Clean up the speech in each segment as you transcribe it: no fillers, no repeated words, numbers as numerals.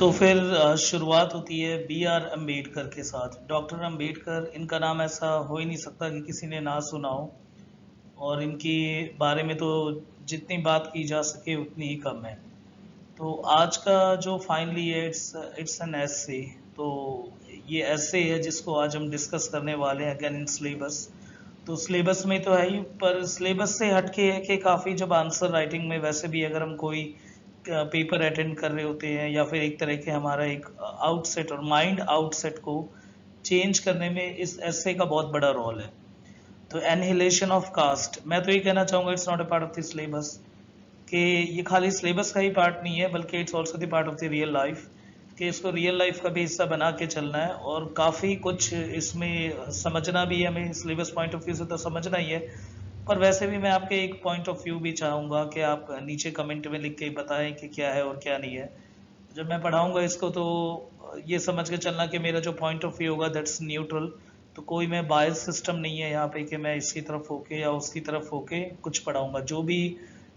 तो फिर शुरुआत होती है बी आर अम्बेडकर के साथ। डॉक्टर अम्बेडकर, इनका नाम ऐसा हो ही नहीं सकता कि किसी ने ना सुना हो। और इनके बारे में तो जितनी बात की जा सके उतनी ही कम है। तो आज का जो फाइनली है इट्स एन एसे। तो ये ऐसे है जिसको आज हम डिस्कस करने वाले हैं अगेन इन सिलेबस। तो सिलेबस में तो है ही, पर सिलेबस से हटके है कि काफ़ी जब आंसर राइटिंग में वैसे भी अगर हम कोई पेपर अटेंड कर रहे होते हैं या फिर एक तरह के हमारा एक आउटसेट और माइंड आउटसेट को चेंज करने में इस ऐसे का बहुत बड़ा रोल है। तो एनहिलेशन ऑफ कास्ट, मैं तो ये कहना चाहूँगा it's not a part of the syllabus, कि ये खाली सिलेबस का ही पार्ट नहीं है बल्कि it's also the part of the real life, कि इसको रियल लाइफ का भी हिस्सा बना के चलना है। और काफ़ी कुछ इसमें समझना भी है, हमें सिलेबस पॉइंट ऑफ व्यू से तो समझना ही है। पर वैसे भी मैं आपके एक पॉइंट ऑफ व्यू भी चाहूँगा कि आप नीचे कमेंट में लिख के बताएं कि क्या है और क्या नहीं है। जब मैं पढ़ाऊँगा इसको तो ये समझ के चलना कि मेरा जो पॉइंट ऑफ व्यू होगा दैट्स न्यूट्रल। तो कोई मैं बायस सिस्टम नहीं है यहाँ पे कि मैं इसकी तरफ होके या उसकी तरफ होके कुछ पढ़ाऊँगा। जो भी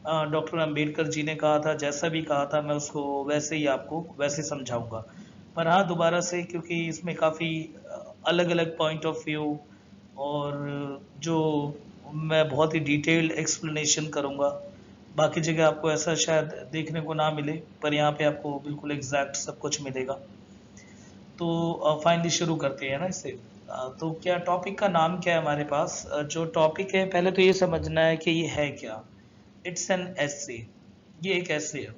डॉक्टर अंबेडकर जी ने कहा था, जैसा भी कहा था, मैं उसको वैसे ही आपको वैसे समझाऊँगा। पर हाँ, दोबारा से क्योंकि इसमें काफ़ी अलग अलग पॉइंट ऑफ व्यू और जो मैं बहुत ही डिटेल्ड एक्सप्लेनेशन करूँगा। बाकी जगह आपको ऐसा शायद देखने को ना मिले, पर यहाँ पे आपको बिल्कुल एग्जैक्ट सब कुछ मिलेगा। तो फाइनली शुरू करते हैं ना इससे। तो क्या टॉपिक का नाम क्या है हमारे पास? जो टॉपिक है पहले तो ये समझना है कि ये है क्या। इट्स एन एसे, ये एक ऐसे है।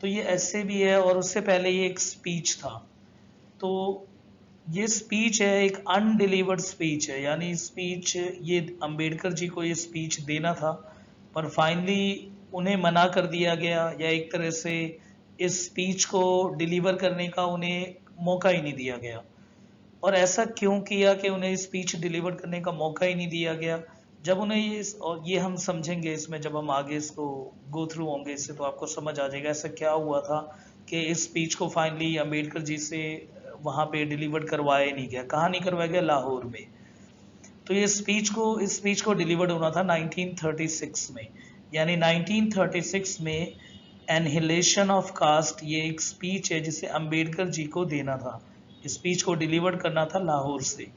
तो ये ऐसे भी है और उससे पहले ये एक स्पीच था। तो ये स्पीच है, एक अनडिलीवर्ड स्पीच है, यानी स्पीच ये अंबेडकर जी को ये स्पीच देना था, पर फाइनली उन्हें मना कर दिया गया, या एक तरह से इस स्पीच को डिलीवर करने का उन्हें मौका ही नहीं दिया गया। और ऐसा क्यों किया कि उन्हें स्पीच डिलीवर करने का मौका ही नहीं दिया गया? जब उन्हें ये, और ये हम समझेंगे इसमें जब हम आगे इसको गो थ्रू होंगे इससे, तो आपको समझ आ जाएगा ऐसा क्या हुआ था कि इस स्पीच को फाइनली अंबेडकर जी से वहाँ पे डिलीवर करवाया ही नहीं गया। कहाँ नहीं करवाया गया? लाहौर में। तो ये इस स्पीच को डिलीवर्ड होना था 1936 में, यानी 1936 में एनहिलेशन ऑफ कास्ट, ये एक स्पीच है जिसे अंबेडकर जी को देना था। स्पीच को डिलीवर करना था लाहौर से।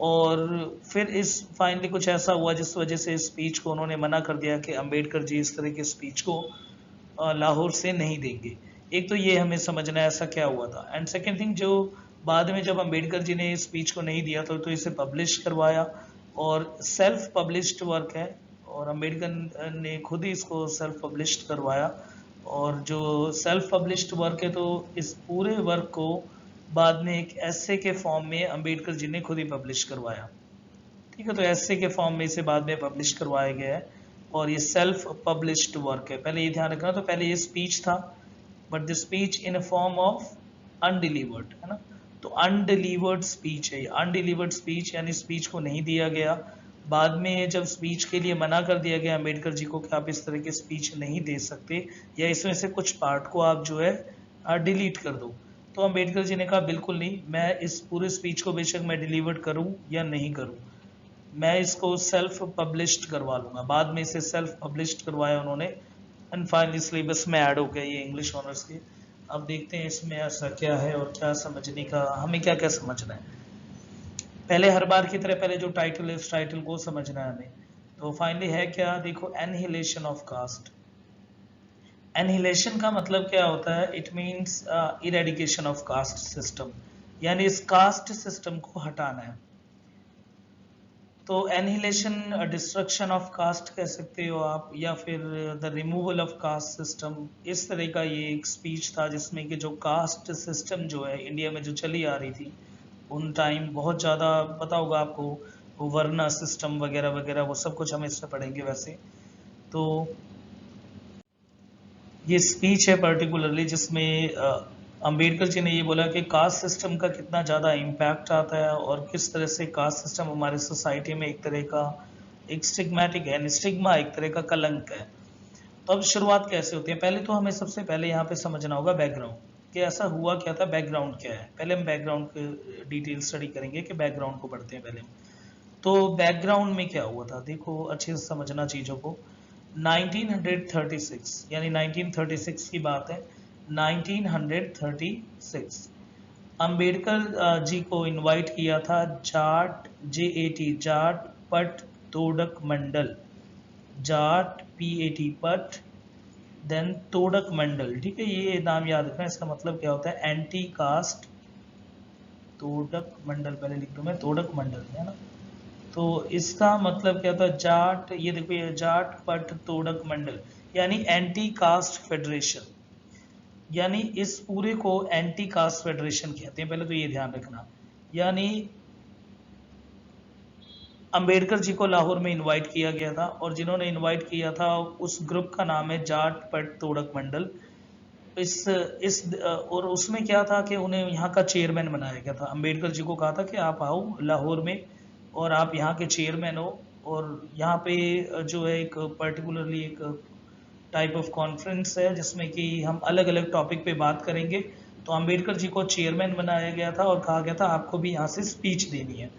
और फिर इस फाइनली कुछ ऐसा हुआ जिस वजह से इस स्पीच को उन्होंने मना कर दिया कि अंबेडकर जी इस तरह के स्पीच को लाहौर से नहीं देंगे। एक तो ये हमें समझना है ऐसा क्या हुआ था। एंड सेकेंड थिंग, जो बाद में जब अंबेडकर जी ने स्पीच को नहीं दिया तो इसे पब्लिश करवाया, और सेल्फ पब्लिश्ड वर्क है, और अंबेडकर ने खुद ही इसको सेल्फ पब्लिश्ड करवाया। और जो सेल्फ पब्लिश्ड वर्क है, तो इस पूरे वर्क को बाद में एक ऐसे के फॉर्म में अंबेडकर जी ने खुद ही पब्लिश करवाया। ठीक है, तो ऐसे के फॉर्म में इसे बाद में पब्लिश करवाया गया है, और ये सेल्फ पब्लिश्ड वर्क है। पहले ये ध्यान रखना, तो पहले ये स्पीच था, but the speech in a form of undelivered, है ना। तो अनडिलीवर्ड स्पीच है, अनडिलीवर्ड स्पीच यानी स्पीच को नहीं दिया गया। बाद में जब स्पीच के लिए मना कर दिया गया अम्बेडकर जी को कि आप इस तरह की स्पीच नहीं दे सकते, या इसमें से कुछ पार्ट को आप जो है डिलीट कर दो, तो अम्बेडकर जी ने कहा बिल्कुल नहीं, मैं इस पूरे स्पीच को बेशक मैं डिलीवर करूं या नहीं करूं, मैं इसको सेल्फ पब्लिश्ड करवा लूँगा। बाद में इसे सेल्फ पब्लिश्ड करवाया उन्होंने, एंड फाइनली सिलेबस में ऐड हो गया ये इंग्लिश ऑनर्स के। अब देखते हैं इसमें ऐसा क्या है और क्या समझने का, हमें क्या क्या समझना है। पहले हर बार की तरह पहले जो टाइटल है उस टाइटल को समझना है हमें। तो फाइनली है क्या, देखो, एनहिलेशन ऑफ कास्ट। एनहिलेशन का मतलब क्या होता है? It means eradication of caste system, यानी इस कास्ट सिस्टम को हटाना है। तो एनहिलेशन डिस्ट्रक्शन ऑफ कास्ट कह सकते हो आप, या फिर the removal of caste system. इस तरह का ये एक स्पीच था जिसमें कि जो कास्ट सिस्टम जो है इंडिया में जो चली आ रही थी उन टाइम, बहुत ज़्यादा पता होगा आपको, वो वर्ना सिस्टम वगैरह वगैरह, वो सब कुछ हम इसमें पढ़ेंगे वैसे। तो ये स्पीच है पर्टिकुलरली जिसमें अंबेडकर जी ने ये बोला कि कास्ट सिस्टम का कितना ज़्यादा इम्पैक्ट आता है, और किस तरह से कास्ट सिस्टम हमारे सोसाइटी में एक तरह का एक स्टिग्मेटिक है, स्टिग्मा, एक तरह का कलंक है। तो अब शुरुआत कैसे होती है? पहले तो हमें सबसे पहले यहाँ पे समझना होगा बैकग्राउंड, कि ऐसा हुआ क्या था, बैकग्राउंड क्या है। पहले हम बैकग्राउंड की डिटेल स्टडी करेंगे कि बैकग्राउंड को पढ़ते हैं पहले हम। तो बैकग्राउंड में क्या हुआ था, देखो अच्छे से समझना चीज़ों को। 1936, यानी 1936 की बात है। 1936 अंबेडकर जी को इनवाइट किया था जाट JAT पट तोड़क मंडल, जाट PAT पट देन तोड़क मंडल। ठीक है, ये नाम याद रखना, इसका मतलब क्या होता है, एंटी कास्ट तोड़क मंडल, पहले लिख दूं मैं तोड़क मंडल, है ना। तो इसका मतलब क्या था, जाट, ये देखो ये जाट पट तोड़क मंडल यानी एंटी कास्ट फेडरेशन, यानी इस पूरे को एंटी कास्ट फेडरेशन कहते हैं, पहले तो ये ध्यान रखना। यानी अंबेडकर जी को लाहौर में इनवाइट किया गया था और जिन्होंने इनवाइट किया था उस ग्रुप का नाम है जाट पट तोड़क मंडल। इस और उसमें क्या था कि उन्हें यहाँ का चेयरमैन बनाया गया था। अंबेडकर जी को कहा था कि आप आओ लाहौर में और आप यहाँ के चेयरमैन हो, और यहाँ पे जो है एक पर्टिकुलरली एक टाइप ऑफ कॉन्फ्रेंस है जिसमें कि हम अलग अलग टॉपिक पे बात करेंगे। तो अंबेडकर जी को चेयरमैन बनाया गया था और कहा गया था आपको भी यहाँ से स्पीच देनी है।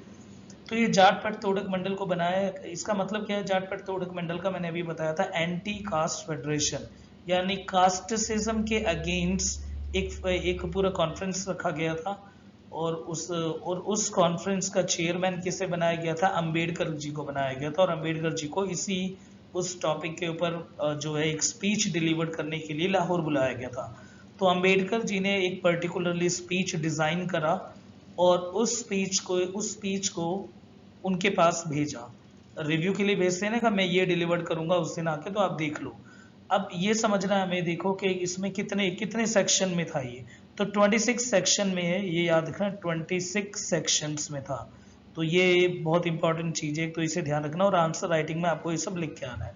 तो ये जाट पट तोड़क मंडल को बनाया, इसका मतलब क्या है, जाट पट तोड़क मंडल का मैंने अभी बताया था एंटी कास्ट फेडरेशन, यानी कास्टिसिज्म के अगेंस्ट एक पूरा कॉन्फ्रेंस रखा गया था। और उस कॉन्फ्रेंस का चेयरमैन किसे बनाया गया था, अंबेडकर जी को बनाया गया था, और अंबेडकर जी को इसी उस टॉपिक के ऊपर जो है एक स्पीच डिलीवर करने के लिए लाहौर बुलाया गया था। तो अंबेडकर जी ने एक पर्टिकुलरली स्पीच डिजाइन करा और उस स्पीच को उनके पास भेजा, रिव्यू के लिए भेजते हैं ना, मैं ये डिलीवर करूंगा उस दिन आके, तो आप देख लो। अब ये समझना है हमें, देखो कि इसमें कितने कितने सेक्शन में था ये, तो 26 सेक्शन में है, ये याद रखना 26 सेक्शंस में था। तो ये बहुत इंपॉर्टेंट चीज है, तो इसे ध्यान रखना और आंसर राइटिंग में आपको ये सब लिख के आना है।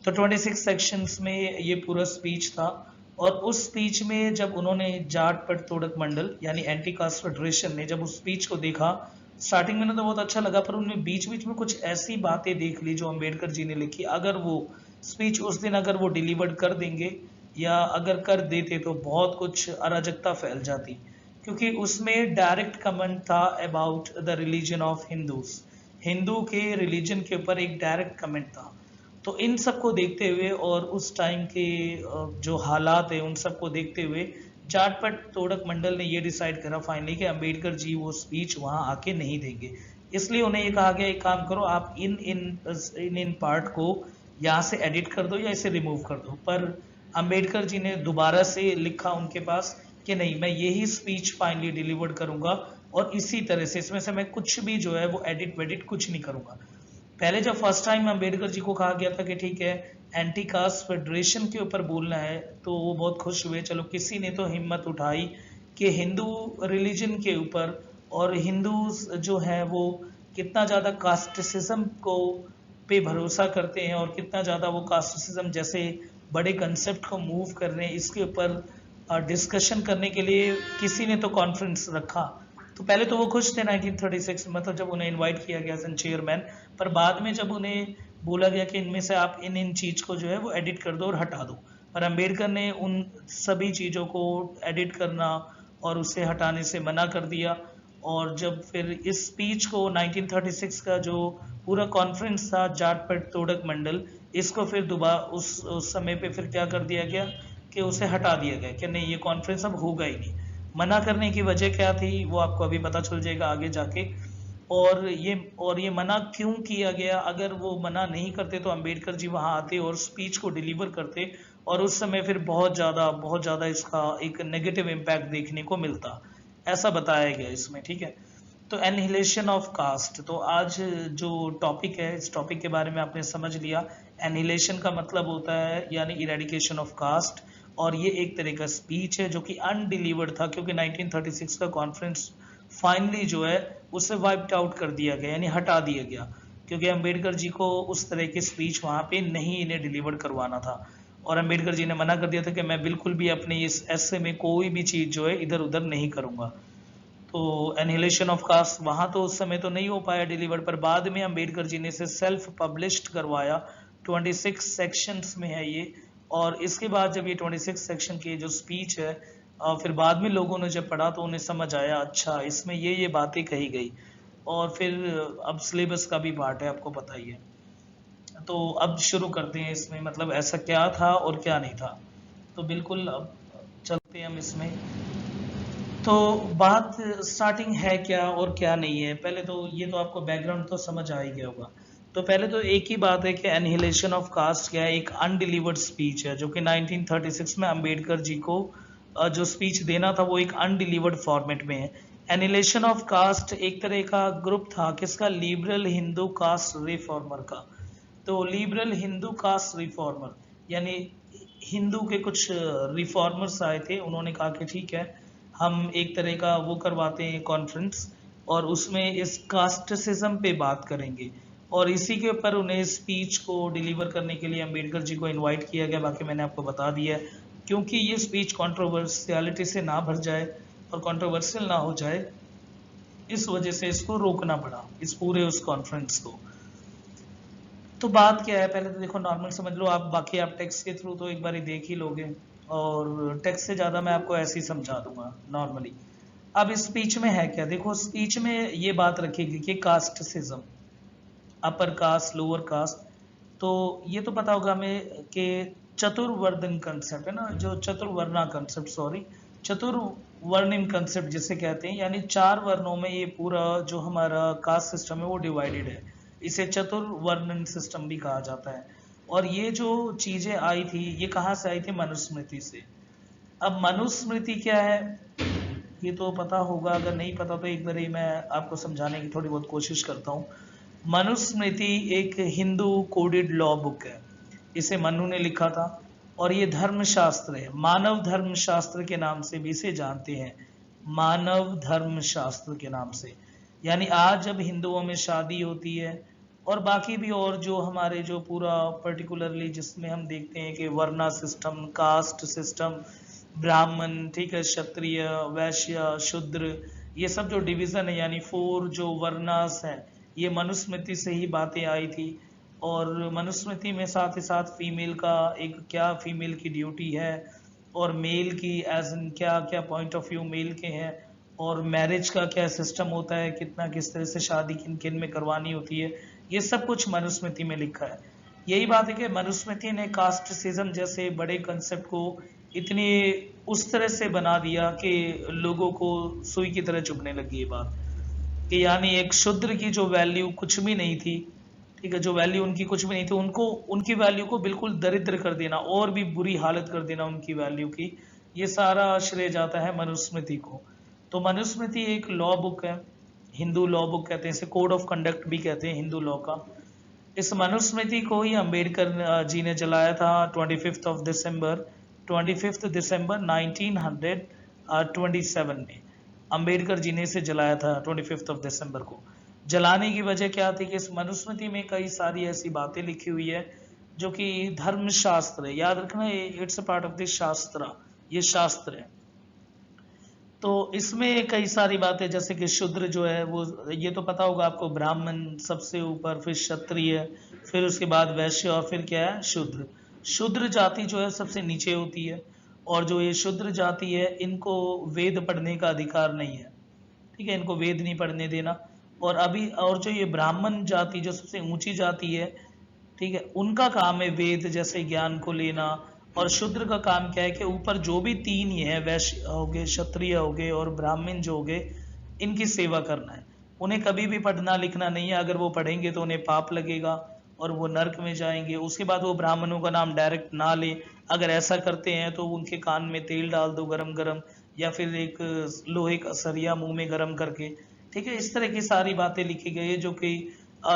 तो 26 सेक्शंस में ये पूरा स्पीच था, और उस स्पीच में जब उन्होंने जाट पट तोड़क मंडल यानी एंटी कास्ट फेडरेशन ने जब उस स्पीच को देखा, स्टार्टिंग में तो बहुत अच्छा लगा, पर उनमें बीच बीच में कुछ ऐसी बातें देख ली जो अंबेडकर जी ने लिखी, अगर वो स्पीच उस दिन अगर वो डिलीवर कर देंगे या अगर कर देते तो बहुत कुछ अराजकता फैल जाती, क्योंकि उसमें डायरेक्ट कमेंट था about the religion of Hindus, Hindu के रिलीजन के ऊपर एक डायरेक्ट कमेंट था। तो इन सब को देखते हुए और उस टाइम के जो हालात है उन सब को देखते हुए जाट पट तोड़क मंडल ने ये डिसाइड करा फाइनली कि अंबेडकर जी वो स्पीच वहां आके नहीं देंगे। इसलिए उन्हें ये कहा गया एक काम करो, आप इन इन इन पार्ट को यहाँ से एडिट कर दो या इसे रिमूव कर दो। पर अंबेडकर जी ने दोबारा से लिखा उनके पास कि नहीं, मैं यही स्पीच फाइनली डिलीवर करूंगा और इसी तरह से इसमें से मैं कुछ भी जो है वो एडिट वेडिट कुछ नहीं करूंगा। पहले जब फर्स्ट टाइम अंबेडकर जी को कहा गया था कि ठीक है एंटी कास्ट फेडरेशन के ऊपर बोलना है, तो वो बहुत खुश हुए, चलो किसी ने तो हिम्मत उठाई कि हिंदू रिलीजन के ऊपर और हिंदू जो है वो कितना ज़्यादा कास्टिसिज्म को पे भरोसा करते हैं और कितना ज़्यादा वो कास्टिसिज्म जैसे बड़े कंसेप्ट को मूव कर रहे हैं, इसके ऊपर डिस्कशन करने के लिए किसी ने तो कॉन्फ्रेंस रखा। तो पहले तो वो खुश थे 1936, मतलब जब उन्हें इनवाइट किया गया एज चेयरमैन, पर बाद में जब उन्हें बोला गया कि इनमें से आप इन इन चीज को जो है वो एडिट कर दो और हटा दो, पर अंबेडकर ने उन सभी चीजों को एडिट करना और उसे हटाने से मना कर दिया। और जब फिर इस स्पीच को 1936 का जो पूरा कॉन्फ्रेंस था जाट पट तोड़क मंडल, इसको फिर दोबारा उस समय पे फिर क्या कर दिया गया कि उसे हटा दिया गया कि नहीं ये कॉन्फ्रेंस अब होगा ही नहीं। मना करने की वजह क्या थी वो आपको अभी पता चल जाएगा आगे जाके। और ये मना क्यों किया गया, अगर वो मना नहीं करते तो अंबेडकर जी वहां आते और स्पीच को डिलीवर करते, और उस समय फिर बहुत ज़्यादा इसका एक नेगेटिव इम्पैक्ट देखने को मिलता, ऐसा बताया गया इसमें। ठीक है, तो एनहिलेशन ऑफ कास्ट, तो आज जो टॉपिक है इस टॉपिक के बारे में आपने समझ लिया। एनहिलेशन का मतलब होता है यानी इरेडिकेशन ऑफ कास्ट, और ये एक तरह का स्पीच है जो कि अनडिलीवर्ड था, क्योंकि 1936 का कॉन्फ्रेंस फाइनली जो है उसे वाइप्ड आउट कर दिया गया यानी हटा दिया गया, क्योंकि अंबेडकर जी को उस तरह की स्पीच वहां पे नहीं इन्हें डिलीवर करवाना था। और अंबेडकर जी ने मना कर दिया था कि मैं बिल्कुल भी अपने इस ऐसे में कोई भी चीज जो है इधर उधर नहीं करूंगा। तो एनहिलेशन ऑफ कास्ट वहां तो उस समय तो नहीं हो पाया डिलीवर, पर बाद में अंबेडकर जी ने इसे सेल्फ पब्लिश्ड करवाया, 26 सेक्शंस में है ये। और इसके बाद जब ये 26 सेक्शन की जो स्पीच है फिर बाद में लोगों ने जब पढ़ा तो उन्हें समझ आया अच्छा इसमें ये बातें कही गई। और फिर अब सिलेबस का भी पार्ट है, आपको पता ही है। तो अब शुरू करते हैं इसमें, मतलब ऐसा क्या था और क्या नहीं था। तो बिल्कुल अब चल हैं हम इसमें। तो बात स्टार्टिंग है क्या और क्या नहीं है, पहले तो ये तो आपको बैकग्राउंड तो समझ आ ही गया होगा। तो पहले तो एक ही बात है कि एनिहिलेशन ऑफ कास्ट क्या है, एक अनडिलीवर्ड स्पीच है जो कि 1936 में अंबेडकर जी को जो स्पीच देना था वो एक अनडिलीवर्ड फॉर्मेट में है। एनिहिलेशन ऑफ कास्ट एक तरह का ग्रुप था किसका, लिबरल हिंदू कास्ट रिफॉर्मर का। तो लिबरल हिंदू कास्ट रिफॉर्मर यानी हिंदू के कुछ रिफॉर्मर्स आए थे, उन्होंने कहा कि ठीक है हम एक तरह का वो करवाते हैं कॉन्फ्रेंस और उसमें इस कास्टिसिज्म पे बात करेंगे, और इसी के ऊपर उन्हें स्पीच को डिलीवर करने के लिए अंबेडकर जी को इनवाइट किया गया। बाकी मैंने आपको बता दिया है, क्योंकि ये स्पीच कंट्रोवर्शियलिटी से ना भर जाए और कंट्रोवर्शियल ना हो जाए, इस वजह से इसको रोकना पड़ा, इस पूरे उस कॉन्फ्रेंस को। तो बात क्या है, पहले तो देखो नॉर्मल समझ लो आप, बाकी आप टेक्स्ट के थ्रू तो एक बार देख ही लोगे, और टेक्स्ट से ज़्यादा मैं आपको ऐसे ही समझा दूंगा नॉर्मली। अब इस स्पीच में है क्या, देखो स्पीच में ये बात रखेगी कि कास्टिसिज्म, अपर कास्ट लोअर कास्ट, तो ये तो पता होगा हमें कि चतुर्वर्णन कंसेप्ट है ना, जो चतुर्वर्णा कंसेप्ट, सॉरी चतुर्वर्णिम कंसेप्ट जिसे कहते हैं, यानी 4 वर्णों में ये पूरा जो हमारा कास्ट सिस्टम है वो डिवाइडेड है, इसे चतुर्वर्णन सिस्टम भी कहा जाता है। और ये जो चीजें आई थी ये कहाँ से आई थी, मनुस्मृति से। अब मनुस्मृति क्या है ये तो पता होगा, अगर नहीं पता तो एक बार ही मैं आपको समझाने की थोड़ी बहुत कोशिश करता हूँ। मनुस्मृति एक हिंदू कोडेड लॉ बुक है, इसे मनु ने लिखा था, और ये धर्म शास्त्र है, मानव धर्म शास्त्र के नाम से भी इसे जानते हैं, मानव धर्म शास्त्र के नाम से। यानी आज जब हिंदुओं में शादी होती है और बाकी भी और जो हमारे जो पूरा पर्टिकुलरली जिसमें हम देखते हैं कि वर्णा सिस्टम, कास्ट सिस्टम, ब्राह्मण, ठीक है, क्षत्रिय, वैश्य, शूद्र, ये सब जो डिवीजन है यानी 4 जो वर्णास हैं, ये मनुस्मृति से ही बातें आई थी। और मनुस्मृति में साथ ही साथ फीमेल का एक क्या फीमेल की ड्यूटी है, और मेल की एज इन क्या क्या पॉइंट ऑफ व्यू मेल के हैं, और मैरिज का क्या सिस्टम होता है, कितना किस तरह से शादी किन किन में करवानी होती है, ये सब कुछ मनुस्मृति में लिखा है। यही बात है कि मनुस्मृति ने कास्टिसिज्म जैसे बड़े कंसेप्ट को इतनी उस तरह से बना दिया कि लोगों को सुई की तरह चुभने लगी ये बात, कि यानी एक शूद्र की जो वैल्यू कुछ भी नहीं थी, ठीक है, जो वैल्यू उनकी कुछ भी नहीं थी, उनको उनकी वैल्यू को बिल्कुल दरिद्र कर देना और भी बुरी हालत कर देना उनकी वैल्यू की, ये सारा श्रेय जाता है मनुस्मृति को। तो मनुस्मृति एक लॉ बुक है, हिंदू लॉ बुक कहते हैं इसे, कोड ऑफ कंडक्ट भी कहते हैं हिंदू लॉ का। इस मनुस्मृति को ही अंबेडकर जी ने जलाया था 25 दिसंबर 1927 में। अंबेडकर जी ने इसे जलाया था 25 दिसंबर को। जलाने की वजह क्या थी कि इस मनुस्मृति में कई सारी ऐसी बातें लिखी हुई है जो कि धर्म शास्त्र है, याद रखना it's a part of the शास्त्र, ये शास्त्र है। तो इसमें कई सारी बातें जैसे कि शूद्र जो है वो, ये तो पता होगा आपको, ब्राह्मण सबसे ऊपर, फिर क्षत्रिय, फिर उसके बाद वैश्य, और फिर क्या है शूद्र। शूद्र जाति जो है सबसे नीचे होती है, और जो ये शूद्र जाति है इनको वेद पढ़ने का अधिकार नहीं है, ठीक है, इनको वेद नहीं पढ़ने देना। और अभी और जो ये ब्राह्मण जाति जो सबसे ऊंची जाति है, ठीक है, उनका काम है वेद जैसे ज्ञान को लेना। और शूद्र का काम क्या है कि ऊपर जो भी 3 ही है, वैश्य हो गए, क्षत्रिय हो गए और ब्राह्मण जो हो गए, इनकी सेवा करना है। उन्हें कभी भी पढ़ना लिखना नहीं है, अगर वो पढ़ेंगे तो उन्हें पाप लगेगा और वो नरक में जाएंगे। उसके बाद वो ब्राह्मणों का नाम डायरेक्ट ना ले, अगर ऐसा करते हैं तो उनके कान में तेल डाल दो गरम गरम, या फिर एक लोहे का सरिया मुंह में गरम करके, ठीक है, इस तरह की सारी बातें लिखी गई है जो कि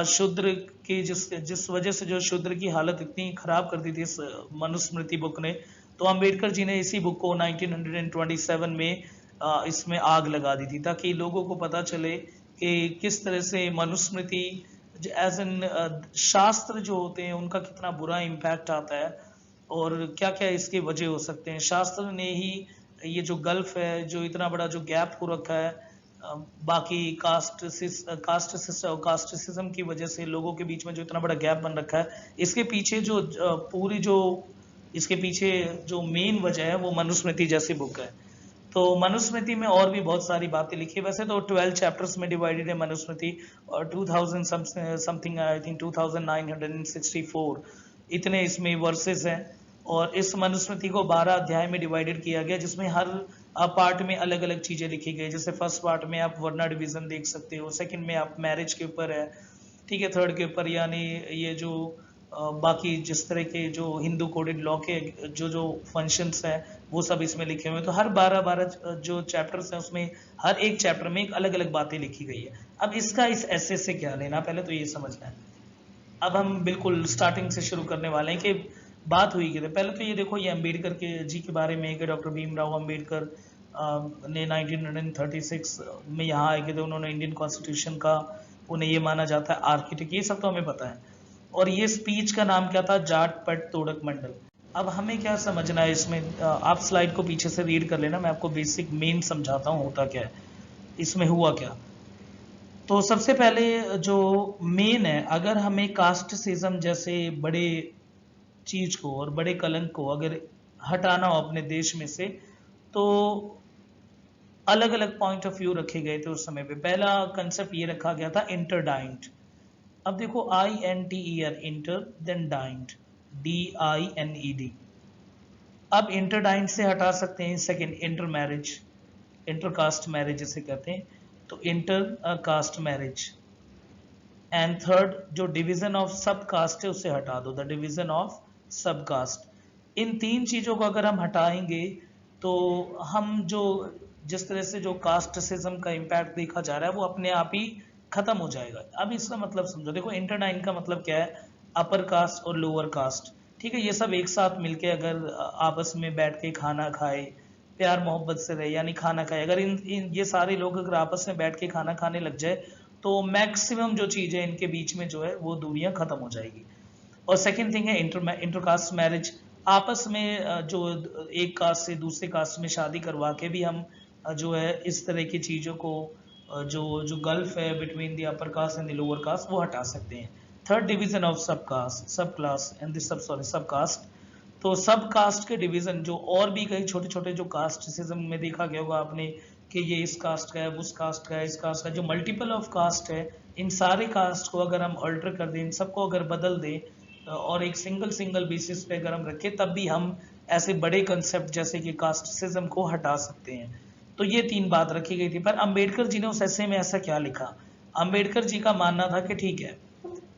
शूद्र की जिस वजह से जो शूद्र की हालत इतनी खराब कर दी थी इस मनुस्मृति बुक ने, तो अंबेडकर जी ने इसी बुक को 1927 में इसमें आग लगा दी थी, ताकि लोगों को पता चले कि किस तरह से मनुस्मृति एज एन शास्त्र जो होते हैं उनका कितना बुरा इम्पैक्ट आता है और क्या क्या इसके वजह हो सकते हैं। शास्त्र ने ही ये जो गल्फ है, जो इतना बड़ा जो गैप हो रखा है बाकी कास्टिसिज्म की वजह से लोगों के बीच में जो इतना बड़ा गैप बन रखा है, इसके पीछे जो पूरी जो इसके पीछे जो मेन वजह है वो मनुस्मृति जैसी बुक है। तो मनुस्मृति में और भी बहुत सारी बातें लिखी है, वैसे तो 12 चैप्टर्स में डिवाइडेड है मनुस्मृति, और 2000 समथिंग आई थिंक 2964 इतने इसमें वर्सेस हैं। और इस मनुस्मृति को 12 अध्याय में डिवाइडेड किया गया, जिसमें हर पार्ट में अलग अलग चीजें लिखी गई। जैसे फर्स्ट पार्ट में आप वर्ण डिवीजन देख सकते हो, सेकंड में आप मैरिज के ऊपर है, ठीक है, थर्ड के ऊपर यानी ये जो बाकी जिस तरह के जो हिंदू कोडेड लॉ के जो जो फंक्शंस हैं वो सब इसमें लिखे हुए हैं। तो हर 12 जो चैप्टर्स हैं उसमें हर एक चैप्टर में एक अलग अलग बातें लिखी गई है। अब इसका इस ऐसे से क्या लेना, पहले तो ये समझना है। अब हम बिल्कुल स्टार्टिंग से शुरू करने वाले हैं कि बात हुई कि पहले तो ये देखो, ये अम्बेडकर के जी के बारे में कि डॉक्टर भीमराव अम्बेडकर ने 1936 में यहाँ आए थे। उन्होंने इंडियन कॉन्स्टिट्यूशन का, उन्हें ये माना जाता है आर्किटेक्ट, ये सब तो हमें पता है। और ये स्पीच का नाम क्या था, जाट पट तोड़क मंडल। अब हमें क्या समझना है इसमें, आप स्लाइड को पीछे से रीड कर लेना, मैं आपको बेसिक मेन समझाता हूँ होता क्या है, इसमें हुआ क्या। तो सबसे पहले जो मेन है, अगर हमें कास्टिज्म जैसे बड़े चीज को और बड़े कलंक को अगर हटाना हो अपने देश में से, तो अलग अलग पॉइंट ऑफ व्यू रखे गए थे उस समय पे। पहला कंसेप्ट ये रखा गया था इंटरडाइंट। अब देखो INTER inter, then dined DINED। अब इंटरडाइंट से हटा सकते हैं second inter marriage, intercaste marriage जिसे कहते हैं, तो inter caste marriage. And third जो डिवीजन ऑफ सब कास्ट है उसे हटा दो, the division of sub caste. इन तीन चीजों को अगर हम हटाएंगे तो हम जो जिस तरह से जो कास्टिज्म का इम्पैक्ट देखा जा रहा है वो अपने आप ही खत्म हो जाएगा। अब इसका मतलब समझो, देखो इंटरडाइन का मतलब क्या है, अपर कास्ट और लोअर कास्ट, ठीक है, ये सब एक साथ मिलके अगर आपस में बैठ के खाना खाए, प्यार मोहब्बत से रहे, यानी खाना खाए, अगर ये सारे लोग अगर आपस में बैठ के खाना खाने लग जाए तो मैक्सिमम जो चीज है इनके बीच में जो है वो दूरियां खत्म हो जाएगी। और सेकंड थिंग है इंटरकास्ट मैरिज, आपस में जो एक कास्ट से दूसरे कास्ट में शादी करवा के भी हम जो है इस तरह की चीजों को जो जो गल्फ है between the upper caste and the lower caste वो हटा सकते हैं। Third division of sub cast, सब क्लास एंड दिस सब कास्ट। तो सब कास्ट के डिवीजन जो और भी कई छोटे छोटे जो कास्टिज्म में देखा गया होगा आपने कि ये इस कास्ट का है, उस कास्ट का है, इस कास्ट का है, जो मल्टीपल ऑफ कास्ट है, इन सारे कास्ट को अगर हम अल्टर कर दें, इन सबको अगर बदल दें और एक सिंगल सिंगल बेसिस पे अगर हम रखें, तब भी हम ऐसे बड़े कंसेप्ट जैसे कि कास्टिज्म को हटा सकते हैं। तो ये तीन बात रखी गई थी। पर अंबेडकर जी ने उस ऐसे में ऐसा क्या लिखा, अंबेडकर जी का मानना था कि ठीक है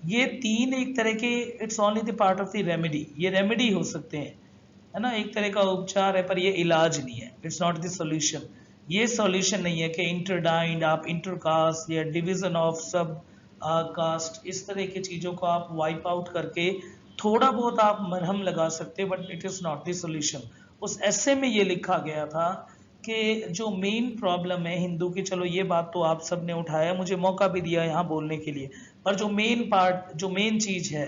ये तीन एक तरह के it's only the part of the remedy, ये रेमेडी हो सकते हैं, है ना, एक तरह का उपचार है, पर ये इलाज नहीं है, इट्स नॉट द सॉल्यूशन। ये सॉल्यूशन नहीं है कि इंटरडाइंड आप इंटरकास्ट या डिवीजन ऑफ सब कास्ट इस तरह की चीजों को आप वाइप आउट करके थोड़ा बहुत आप मरहम लगा सकते, but it is not the solution. उस ऐसे में ये लिखा गया था कि जो मेन प्रॉब्लम है हिंदू की, चलो ये बात तो आप सब ने उठाया, मुझे मौका भी दिया यहाँ बोलने के लिए, पर जो मेन पार्ट जो मेन चीज है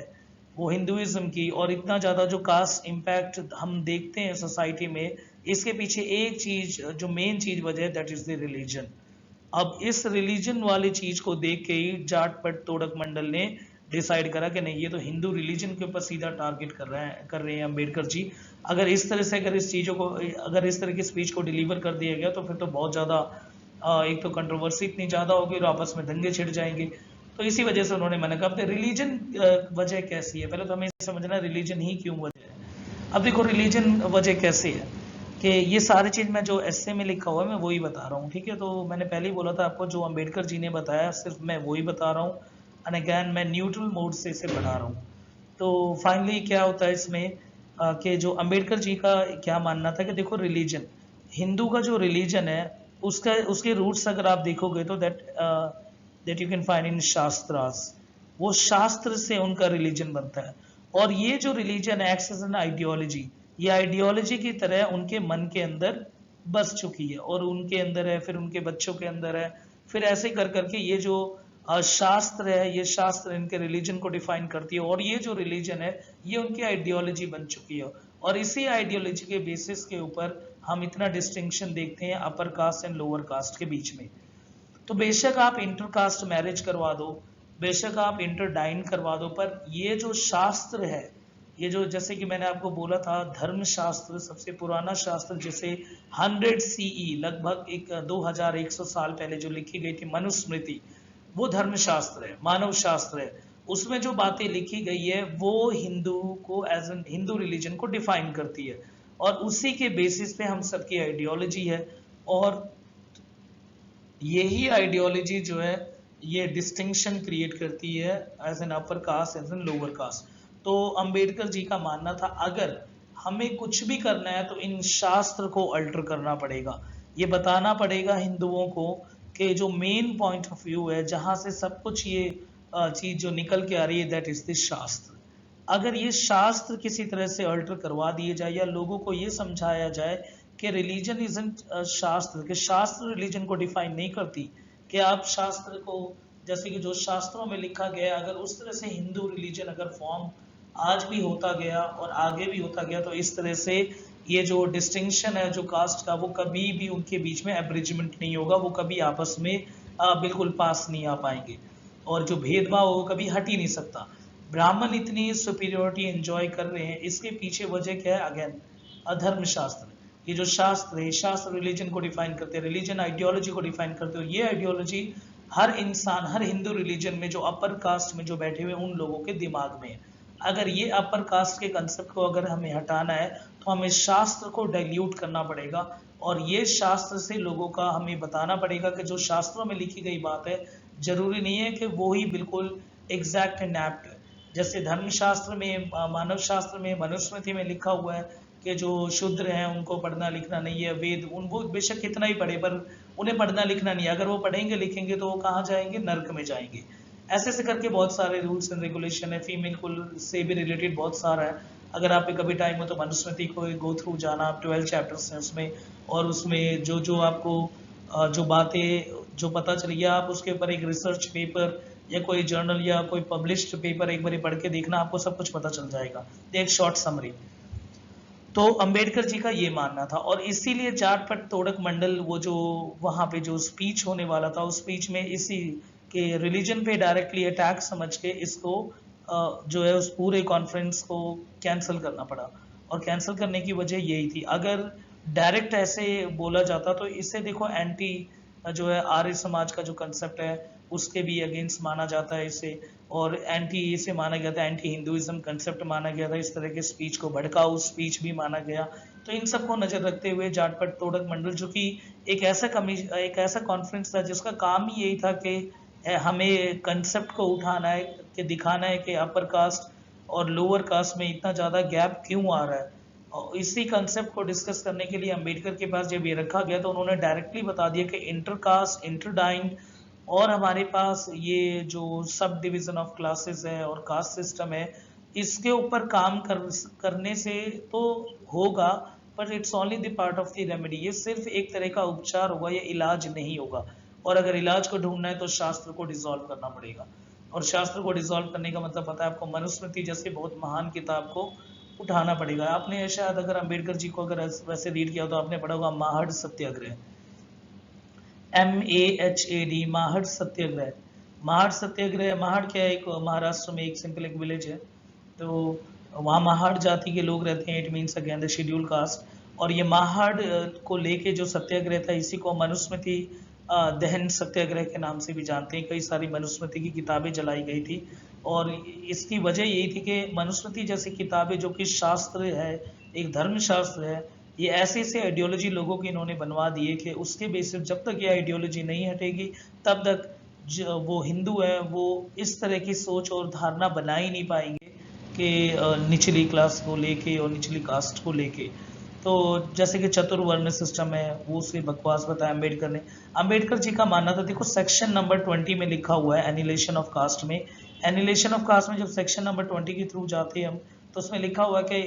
वो हिंदुइज्म की, और इतना ज्यादा जो कास्ट इम्पैक्ट हम देखते हैं सोसाइटी में, इसके पीछे एक चीज जो मेन चीज वजह है, दैट इज द रिलीजन। अब इस रिलीजन वाली चीज को देख के ही जाट पट तोड़क मंडल ने डिसाइड करा कि नहीं, ये तो हिंदू रिलीजन के ऊपर सीधा टारगेट कर रहे हैं अम्बेडकर जी। अगर इस तरह से अगर इस चीजों को अगर इस तरह की स्पीच को डिलीवर कर दिया गया तो फिर तो बहुत ज्यादा एक तो कंट्रोवर्सी इतनी ज्यादा होगी और आपस में दंगे छिड़ जाएंगे। तो इसी वजह से उन्होंने मैंने कहा रिलीजन वजह कैसी है, पहले तो हमें समझना रिलीजन ही क्यों वजह है। अब देखो रिलीजन वजह कैसे है कि ये सारी चीज मैं जो एस्से में लिखा हुआ है मैं वही बता रहा हूँ, ठीक है। तो मैंने पहले ही बोला था आपको, जो अम्बेडकर जी ने बताया सिर्फ मैं वही बता रहा हूँ, एंड अगैन मैं न्यूट्रल मोड से इसे बढ़ा रहा हूँ। तो फाइनली क्या होता है इसमें कि जो अम्बेडकर जी का क्या मानना था कि देखो रिलीजन, हिंदू का जो रिलीजन है उसका उसके रूट्स अगर आप देखोगे तो that you can find in shastras, वो शास्त्र से उनका रिलीजन बनता है। और ये जो religion acts as an ideology, ये आइडियोलॉजी की तरह उनके मन के अंदर बस चुकी है, और उनके अंदर है, फिर उनके बच्चों के अंदर है, फिर ऐसे कर करके ये जो शास्त्र है, ये शास्त्र इनके रिलीजन को डिफाइन करती है, और ये जो रिलीजन है ये उनकी आइडियोलॉजी बन चुकी है। और इसी आइडियोलॉजी के बेसिस के ऊपर हम इतना डिस्टिंक्शन देखते हैं upper caste and lower caste के बीच में। तो बेशक आप इंटरकास्ट मैरिज करवा दो, बेशक आप इंटरडाइन करवा दो, पर ये जो शास्त्र है, ये जो जैसे कि मैंने आपको बोला था धर्मशास्त्र सबसे पुराना शास्त्र, जिसे 100 CE लगभग 2100 साल पहले जो लिखी गई थी मनुस्मृति, वो धर्मशास्त्र है, मानव शास्त्र है। उसमें जो बातें लिखी गई है वो हिंदू को एज एन हिंदू रिलीजन को डिफाइन करती है, और उसी के बेसिस पे हम सबकी आइडियोलॉजी है। और यही आइडियोलॉजी जो है ये डिस्टिंक्शन क्रिएट करती है as an upper caste as an lower caste. तो अंबेडकर जी का मानना था अगर हमें कुछ भी करना है तो इन शास्त्र को अल्टर करना पड़ेगा, ये बताना पड़ेगा हिंदुओं को कि जो मेन पॉइंट ऑफ व्यू है जहां से सब कुछ ये चीज जो निकल के आ रही है दैट इज द शास्त्र। अगर ये शास्त्र किसी तरह से अल्टर करवा दिए जाए या लोगों को ये समझाया जाए कि रिलीजन इजंट शास्त्र, कि शास्त्र रिलीजन को डिफाइन नहीं करती, कि आप शास्त्र को जैसे कि जो शास्त्रों में लिखा गया अगर उस तरह से हिंदू रिलीजन अगर फॉर्म आज भी होता गया और आगे भी होता गया तो इस तरह से ये जो डिस्टिंक्शन है जो कास्ट का वो कभी भी उनके बीच में एब्रिजमेंट नहीं होगा, वो कभी आपस में बिल्कुल पास नहीं आ पाएंगे, और जो भेदभाव वो कभी हट ही नहीं सकता। ब्राह्मण इतनी सुपीरियोरिटी एंजॉय कर रहे हैं, इसके पीछे वजह क्या है? अगेन अधर्म शास्त्र। ये जो शास्त्र है, शास्त्र रिलीजन को डिफाइन करते हैं, रिलीजन आइडियोलॉजी को डिफाइन करते हैं, और ये आइडियोलॉजी हर इंसान हर हिंदू रिलीजन में जो अपर कास्ट में जो बैठे हुए उन लोगों के दिमाग में है। अगर ये अपर कास्ट के कंसेप्ट को अगर हमें हटाना है तो हमें शास्त्र को डाइल्यूट करना पड़ेगा, और ये शास्त्र से लोगों का हमें बताना पड़ेगा कि जो शास्त्रों में लिखी गई बात है जरूरी नहीं है कि वो ही बिल्कुल एग्जैक्ट एंड एप्ट है। जैसे धर्मशास्त्र में मानव शास्त्र में मनुस्मृति में लिखा हुआ है कि जो शूद्र हैं उनको पढ़ना लिखना नहीं है, वेद उनको बेशक कितना ही पढ़े पर उन्हें पढ़ना लिखना नहीं है, अगर वो पढ़ेंगे लिखेंगे तो वो कहाँ जाएंगे? नर्क में जाएंगे। ऐसे ऐसे करके बहुत सारे रूल्स एंड रेगुलेशन है, फीमेल को से भी रिलेटेड बहुत सारा है। अगर आप पे कभी टाइम हो तो मनुस्मृति को गो थ्रू जाना, आप 12 चैप्टर्स हैं उसमें, और उसमें जो जो आपको जो बातें जो पता चली है आप उसके ऊपर एक रिसर्च पेपर या कोई जर्नल या कोई पब्लिश्ड पेपर एक बार पढ़ के देखना, आपको सब कुछ पता चल जाएगा। एक शॉर्ट समरी। तो अंबेडकर जी का ये मानना था, और इसीलिए जाट पट तोड़क मंडल वो जो वहां पे जो स्पीच होने वाला था उस स्पीच में इसी के रिलीजन पे डायरेक्टली अटैक समझ के इसको जो है उस पूरे कॉन्फ्रेंस को कैंसिल करना पड़ा। और कैंसिल करने की वजह यही थी, अगर डायरेक्ट ऐसे बोला जाता तो इससे देखो एंटी जो है आर्य समाज का जो कंसेप्ट है उसके भी अगेंस्ट माना जाता है इसे, और एंटी इसे माना गया था, एंटी हिंदुइज्म कंसेप्ट माना गया था, इस तरह के स्पीच को भड़काऊ स्पीच भी माना गया। तो इन सबको नजर रखते हुए जाटपट तोड़क मंडल जो कि एक ऐसा कॉन्फ्रेंस था जिसका काम ही यही था कि हमें कंसेप्ट को उठाना है, कि दिखाना है कि अपर कास्ट और लोअर कास्ट में इतना ज़्यादा गैप क्यों आ रहा है। और इसी कंसेप्ट को डिस्कस करने के लिए अंबेडकर के पास जब ये रखा गया तो उन्होंने डायरेक्टली बता दिया कि इंटरकास्ट, इंटरडाइंड, और हमारे पास ये जो सब डिवीजन ऑफ क्लासेस है और कास्ट सिस्टम है, इसके ऊपर काम करने से तो होगा, but it's only the part of the remedy. ये सिर्फ एक तरह का उपचार होगा, ये इलाज नहीं होगा। और अगर इलाज को ढूंढना है तो शास्त्र को डिसॉल्व करना पड़ेगा, और शास्त्र को डिसॉल्व करने का मतलब पता है आपको, मनुस्मृति जैसे बहुत महान किताब को उठाना पड़ेगा। आपने शायद अगर अंबेडकर जी को अगर वैसे रीड किया तो आपने पढ़ा होगा महाड़ सत्याग्रह, MAHAD, महाड़ सत्याग्रह। महाड़ सत्याग्रह, महाड़ क्या है? एक महाराष्ट्र में एक सिंपल एक विलेज है, तो वहाँ महाड़ जाति के लोग रहते हैं, it means again the schedule caste. और ये महाड़ को लेके जो सत्याग्रह था इसी को मनुस्मृति दहन सत्याग्रह के नाम से भी जानते हैं। कई सारी मनुस्मृति की किताबें जलाई गई थी, और इसकी वजह यही थी कि मनुस्मृति जैसी किताबें जो कि शास्त्र है, एक धर्म शास्त्र है, ये ऐसे ऐसे आइडियोलॉजी लोगों की इन्होंने बनवा दी है कि उसके बेसिस जब तक ये आइडियोलॉजी नहीं हटेगी तब तक जो वो हिंदू है वो इस तरह की सोच और धारणा बना ही नहीं पाएंगे कि निचली क्लास को लेके और निचली कास्ट को लेके। तो जैसे कि चतुर्वर्ण सिस्टम है वो उसकी बकवास बताया अम्बेडकर ने। अम्बेडकर जी का मानना था, देखो सेक्शन नंबर 20 में लिखा हुआ है एनिलेशन ऑफ कास्ट में, एनिलेशन ऑफ कास्ट में जब सेक्शन नंबर 20 के थ्रू जाते हैं हम तो उसमें लिखा हुआ है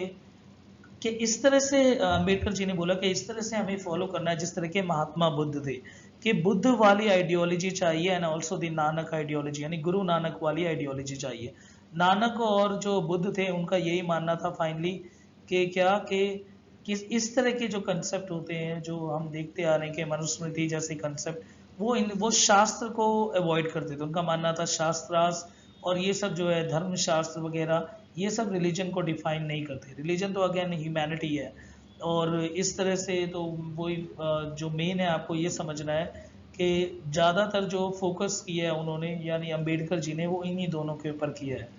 कि इस तरह से अम्बेडकर जी ने बोला कि इस तरह से हमें फॉलो करना है जिस तरह के महात्मा बुद्ध थे, कि बुद्ध वाली आइडियोलॉजी चाहिए, and also the Nanak ideology, यानी गुरु नानक वाली आइडियोलॉजी चाहिए। नानक और जो बुद्ध थे उनका यही मानना था फाइनली कि क्या कि इस तरह के जो कंसेप्ट होते हैं जो हम देखते आ रहे हैं कि मनुस्मृति जैसे कंसेप्ट वो शास्त्र को अवॉइड करते थे। उनका मानना था शास्त्रास और ये सब जो है धर्म शास्त्र वगैरह ये सब रिलीजन को डिफाइन नहीं करते। रिलीजन तो अगेन ह्यूमैनिटी है, और इस तरह से तो वही जो मेन है आपको ये समझना है कि ज़्यादातर जो फोकस किया है उन्होंने यानी अंबेडकर जी ने वो इन्हीं दोनों के ऊपर किया है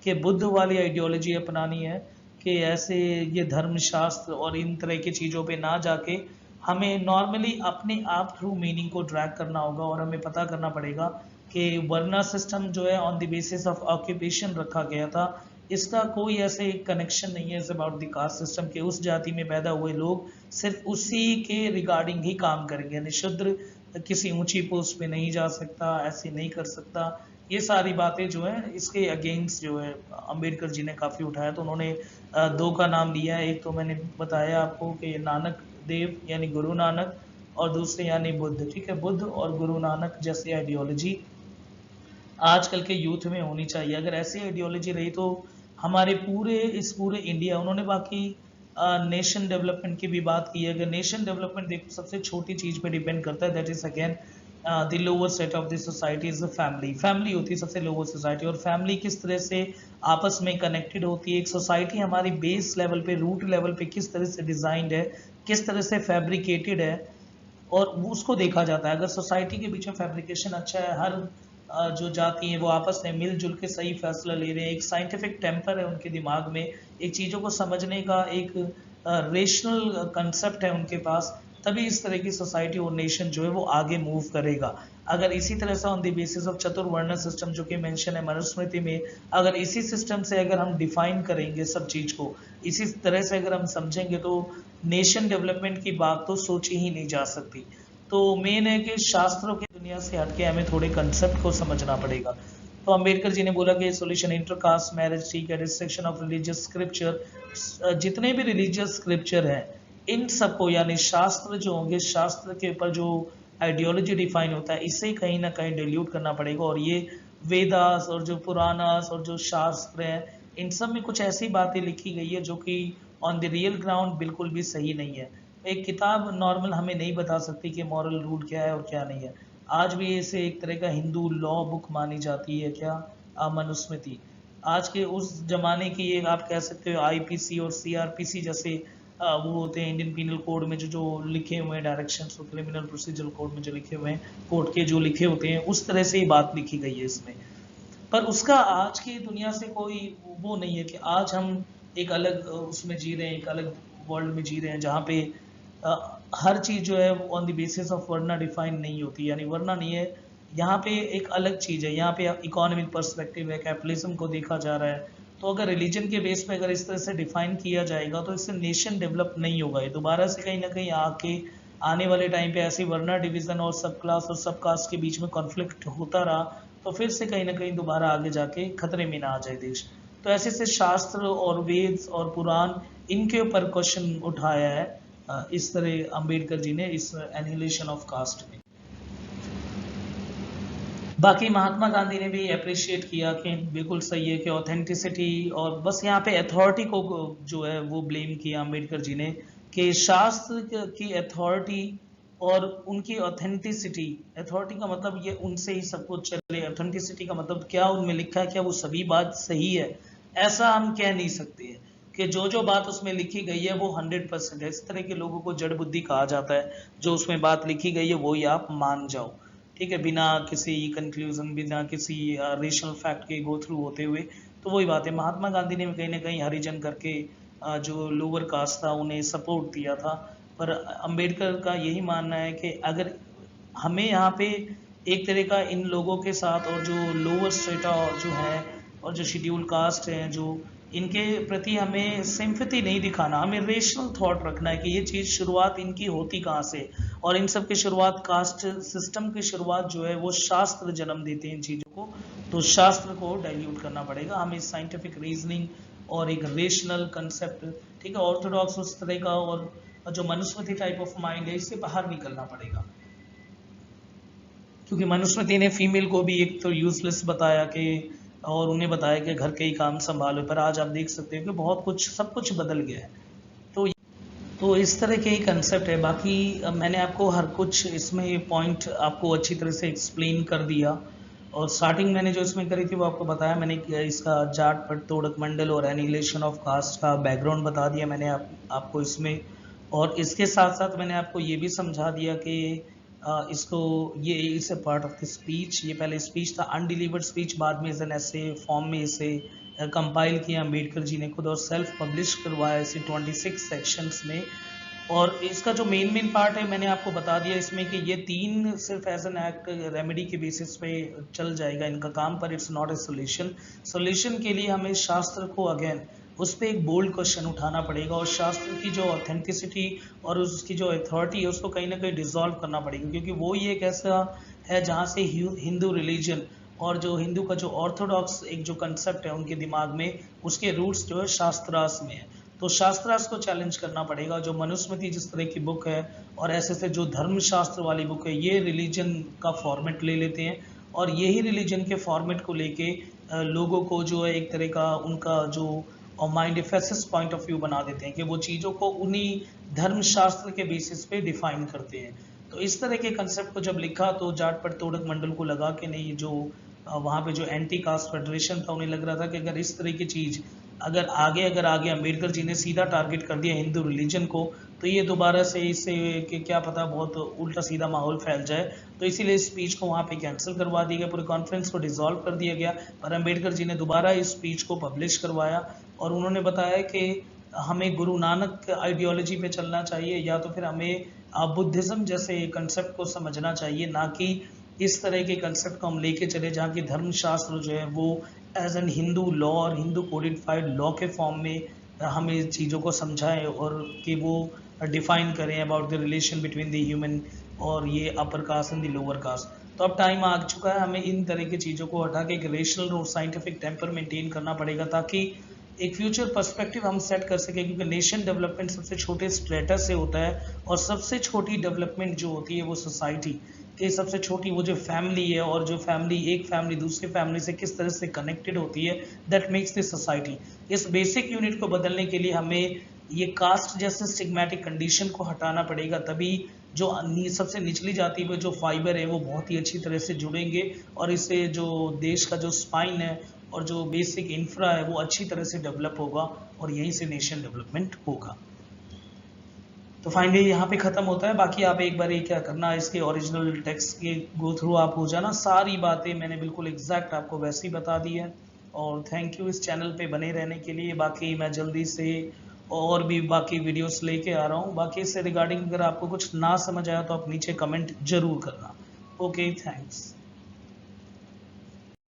कि बुद्ध वाली आइडियोलॉजी अपनानी है कि ऐसे ये धर्मशास्त्र और इन तरह की चीज़ों पे ना जाके हमें नॉर्मली अपने आप थ्रू मीनिंग को ड्रैग करना होगा और हमें पता करना पड़ेगा कि वर्ना सिस्टम जो है on the basis of occupation रखा गया था, इसका कोई ऐसे कनेक्शन नहीं है अबाउट द कास्ट सिस्टम के उस जाति में पैदा हुए लोग सिर्फ उसी के रिगार्डिंग ही काम करेंगे, यानी शूद्र किसी ऊंची पोस्ट पे नहीं जा सकता, ऐसे नहीं कर सकता। ये सारी बातें जो है इसके अगेंस्ट जो है अंबेडकर जी ने काफ़ी उठाया, तो उन्होंने दो का नाम लिया है। एक तो मैंने बताया आपको कि नानक देव यानी गुरु नानक, और दूसरे यानी बुद्ध। ठीक है, बुद्ध और गुरु नानक जैसी आइडियोलॉजी आजकल के यूथ में होनी चाहिए। अगर ऐसी आइडियोलॉजी रही तो हमारे पूरे इंडिया, उन्होंने बाकी नेशन डेवलपमेंट की भी बात की है। अगर नेशन डेवलपमेंट देखो सबसे छोटी चीज़ पे डिपेंड करता है, that is again the lower set of the society is the family. Family होती है सबसे लोअर सोसाइटी, और फैमिली किस तरह से आपस में कनेक्टेड होती है। एक सोसाइटी हमारी बेस लेवल पे, रूट लेवल पे किस तरह से डिजाइंड है, किस तरह से फैब्रिकेटेड है, और उसको देखा जाता है। अगर सोसाइटी के बीच में फैब्रिकेशन अच्छा है, हर जो जाति है वो आपस में मिलजुल के सही फैसला ले रहे हैं, एक साइंटिफिक टेम्पर है उनके दिमाग में, एक चीज़ों को समझने का एक रेशनल कंसेप्ट है उनके पास, तभी इस तरह की सोसाइटी और नेशन जो है वो आगे मूव करेगा। अगर इसी तरह से on the basis of chaturvarna system जो कि मेंशन है मनुस्मृति में, अगर इसी सिस्टम से अगर हम डिफाइन करेंगे सब चीज़ को, इसी तरह से अगर हम समझेंगे, तो नेशन डेवलपमेंट की बात तो सोची ही नहीं जा सकती। तो मेन है कि शास्त्रों की दुनिया से हटके हमें थोड़े कंसेप्ट को समझना पड़ेगा। तो अंबेडकर जी ने बोला कि सोल्यूशन इंटरकास्ट मैरिज, ठीक है, रिस्ट्रिक्शन ऑफ रिलीजियस स्क्रिप्चर, जितने भी रिलीजियस स्क्रिप्चर हैं इन सबको, यानी शास्त्र जो होंगे, शास्त्र के ऊपर जो आइडियोलॉजी डिफाइन होता है, इसे कहीं ना कहीं डिल्यूट करना पड़ेगा। और ये वेदास और जो पुराणास और जो शास्त्र हैं, इन सब में कुछ ऐसी बातें लिखी गई है जो कि ऑन द रियल ग्राउंड बिल्कुल भी सही नहीं है। एक किताब नॉर्मल हमें नहीं बता सकती कि मॉरल रूल क्या है और क्या नहीं है। आज भी इसे एक तरह का हिंदू लॉ बुक मानी जाती है, क्या, मनुस्मृति। आज के उस जमाने की एक आप कह सकते हो आईपीसी और सीआरपीसी जैसे वो होते हैं इंडियन पीनल कोड में जो लिखे हुए हैं डायरेक्शंस, और क्रिमिनल प्रोसीजर कोड में जो लिखे हुए हैं, कोर्ट के जो लिखे होते हैं, उस तरह से ही बात लिखी गई है इसमें। पर उसका आज की दुनिया से कोई वो नहीं है कि आज हम एक अलग उसमें जी रहे हैं, एक अलग वर्ल्ड में जी रहे हैं जहाँ पे हर चीज़ जो है on the basis of varna define नहीं होती, यानी वर्ना नहीं है। यहाँ पे एक अलग चीज़ है, यहाँ पे इकोनॉमिक पर्सपेक्टिव है, कैपिटलिज्म को देखा जा रहा है। तो अगर रिलीजन के बेस पे अगर इस तरह से डिफाइन किया जाएगा तो इससे नेशन डेवलप नहीं होगा। ये दोबारा से कहीं ना कहीं आके आने वाले टाइम पे ऐसी वर्ना डिवीजन और सब क्लास और सब कास्ट के बीच में कॉन्फ्लिक्ट होता रहा तो फिर से कहीं ना कहीं दोबारा आगे जाके खतरे में ना आ जाए देश। तो ऐसे से शास्त्र और वेद और पुराण इनके ऊपर क्वेश्चन उठाया है इस तरह अंबेडकर जी ने इस एनिहिलेशन ऑफ कास्ट में। बाकी महात्मा गांधी ने भी अप्रिशिएट किया कि बिल्कुल सही है कि ऑथेंटिसिटी, और बस यहाँ पे अथॉरिटी को जो है वो ब्लेम किया अम्बेडकर जी ने कि शास्त्र की अथॉरिटी और उनकी ऑथेंटिसिटी। अथॉरिटी का मतलब ये उनसे ही सब कुछ चले, ऑथेंटिसिटी का मतलब क्या उनमें लिखा है क्या वो सभी बात सही है, ऐसा हम कह नहीं सकते हैं कि जो बात उसमें लिखी गई है वो 100% है। इस तरह के लोगों को जड़ बुद्धि कहा जाता है, जो उसमें बात लिखी गई है वो ही आप मान जाओ, ठीक है, बिना किसी कंक्लूजन, बिना किसी रेशनल फैक्ट के गो थ्रू होते हुए। तो वही बात है, महात्मा गांधी ने कहीं ना कहीं हरिजन करके जो लोअर कास्ट था उन्हें सपोर्ट दिया था। पर अंबेडकर का यही मानना है कि अगर हमें यहाँ पे एक तरह का इन लोगों के साथ और जो लोअर स्ट्रेटा जो है और जो शेड्यूल कास्ट हैं, जो इनके प्रति हमें सिंपैथी नहीं दिखाना, हमें रेशनल थॉट रखना है कि ये चीज़ शुरुआत इनकी होती कहाँ से, और इन सब की शुरुआत कास्ट सिस्टम की शुरुआत जो है वो शास्त्र जन्म देते हैं इन चीज़ों को। तो शास्त्र को डाइल्यूट करना पड़ेगा हमें, साइंटिफिक रीजनिंग और एक रेशनल कंसेप्ट, ठीक है, ऑर्थोडॉक्स उस तरह का और जो मनुस्मृति टाइप ऑफ माइंड है इससे बाहर निकलना पड़ेगा। क्योंकि मनुस्मृति ने फीमेल को भी एक तो यूजलेस बताया कि, और उन्हें बताया कि घर के ही काम संभालो, पर आज आप देख सकते हो कि बहुत कुछ सब कुछ बदल गया है। तो इस तरह के ही कंसेप्ट है। बाकी मैंने आपको हर कुछ इसमें पॉइंट आपको अच्छी तरह से एक्सप्लेन कर दिया, और स्टार्टिंग मैंने जो इसमें करी थी वो आपको बताया मैंने कि इसका जाट पटतोड़क मंडल और एनिहिलेशन ऑफ कास्ट का बैकग्राउंड बता दिया मैंने आपको इसमें। और इसके साथ साथ मैंने आपको ये भी समझा दिया कि इसको ये it's a part of the speech. ये पहले स्पीच था अनडिलीवर्ड स्पीच, बाद में एज एन ऐसे फॉर्म में इसे कंपाइल किया अम्बेडकर जी ने खुद और सेल्फ पब्लिश करवाया इसे 26 सेक्शंस में। और इसका जो मेन पार्ट है मैंने आपको बता दिया इसमें कि ये तीन सिर्फ एज एन एक्ट रेमेडी के बेसिस पे चल जाएगा इनका काम, पर it's not a solution. Solution के लिए हमें शास्त्र को अगेन उस पर एक बोल्ड क्वेश्चन उठाना पड़ेगा और शास्त्र की जो ऑथेंटिसिटी और उसकी जो अथॉरिटी है उसको कहीं ना कहीं डिसॉल्व करना पड़ेगा, क्योंकि वो ही एक ऐसा है जहाँ से हिंदू रिलीजन और जो हिंदू का जो ऑर्थोडॉक्स एक जो कंसेप्ट है उनके दिमाग में, उसके रूट्स जो है शास्त्रास में है। तो शास्त्रास को चैलेंज करना पड़ेगा। जो मनुस्मृति जिस तरह की बुक है और ऐसे से जो धर्मशास्त्र वाली बुक है, ये रिलीजन का फॉर्मेट ले लेते हैं और यही रिलीजन के फॉर्मेट को लेके लोगों को जो है एक तरह का उनका जो माइंड एफेसिस पॉइंट ऑफ व्यू बना देते हैं कि वो चीज़ों को उन्हीं धर्मशास्त्र के बेसिस पे डिफाइन करते हैं। तो इस तरह के कंसेप्ट को जब लिखा तो जाट पट तोड़क मंडल को लगा कि नहीं, जो वहाँ पे जो एंटी कास्ट फेडरेशन था उन्हें लग रहा था कि अगर इस तरह की चीज़ अगर आगे अम्बेडकर जी ने सीधा टारगेट कर दिया हिंदू रिलीजन को, तो ये दोबारा से इससे कि क्या पता बहुत उल्टा सीधा माहौल फैल जाए। तो इसीलिए इस स्पीच को वहाँ पे कैंसिल करवा दिया गया, पूरे कॉन्फ्रेंस को डिसॉल्व कर दिया गया। पर अम्बेडकर जी ने दोबारा इस स्पीच को पब्लिश करवाया और उन्होंने बताया कि हमें गुरु नानक आइडियोलॉजी पे चलना चाहिए या तो फिर हमें बुद्धिज़्म जैसे कंसेप्ट को समझना चाहिए, ना कि इस तरह के कंसेप्ट को हम लेके चले जहाँ की धर्मशास्त्र जो है वो एज एन हिंदू लॉ और हिंदू कोडिफाइड लॉ के फॉर्म में हमें चीज़ों को समझाएं और कि वो डिफाइन करें about the relation between the human और ये upper caste and the lower caste. तो अब टाइम आ चुका है, हमें इन तरह की चीज़ों को हटा के एक रेशनल और साइंटिफिक टेम्पर मेंटेन करना पड़ेगा ताकि एक फ्यूचर पर्सपेक्टिव हम सेट कर सकें, क्योंकि नेशन डेवलपमेंट सबसे छोटे स्ट्रेटस से होता है और सबसे छोटी डेवलपमेंट जो होती है वो सोसाइटी के सबसे छोटी वो जो फैमिली है और जो फैमिली एक फैमिली दूसरी फैमिली से किस तरह से कनेक्टेड होती है, दैट मेक्स द सोसाइटी। इस बेसिक यूनिट को बदलने के लिए हमें ये कास्ट जैसे स्टिग्मेटिक कंडीशन को हटाना पड़ेगा, तभी जो सबसे निचली जाति में जो फाइबर है वो बहुत ही अच्छी तरह से जुड़ेंगे और इससे जो देश का जो स्पाइन है और जो बेसिक इंफ्रा है वो अच्छी तरह से डेवलप होगा और यहीं से नेशन डेवलपमेंट होगा। तो फाइनली यहाँ पे ख़त्म होता है। बाकी आप एक बार ये क्या करना, इसके ओरिजिनल टेक्स्ट के गो थ्रू आप हो जाना, सारी बातें मैंने बिल्कुल एग्जैक्ट आपको वैसे ही बता दी है। और थैंक यू इस चैनल पे बने रहने के लिए। बाकी मैं जल्दी से और भी बाकी वीडियोस लेके आ रहा हूँ। बाकी इससे रिगार्डिंग अगर आपको कुछ ना समझ आया तो आप नीचे कमेंट जरूर करना। Okay, thanks.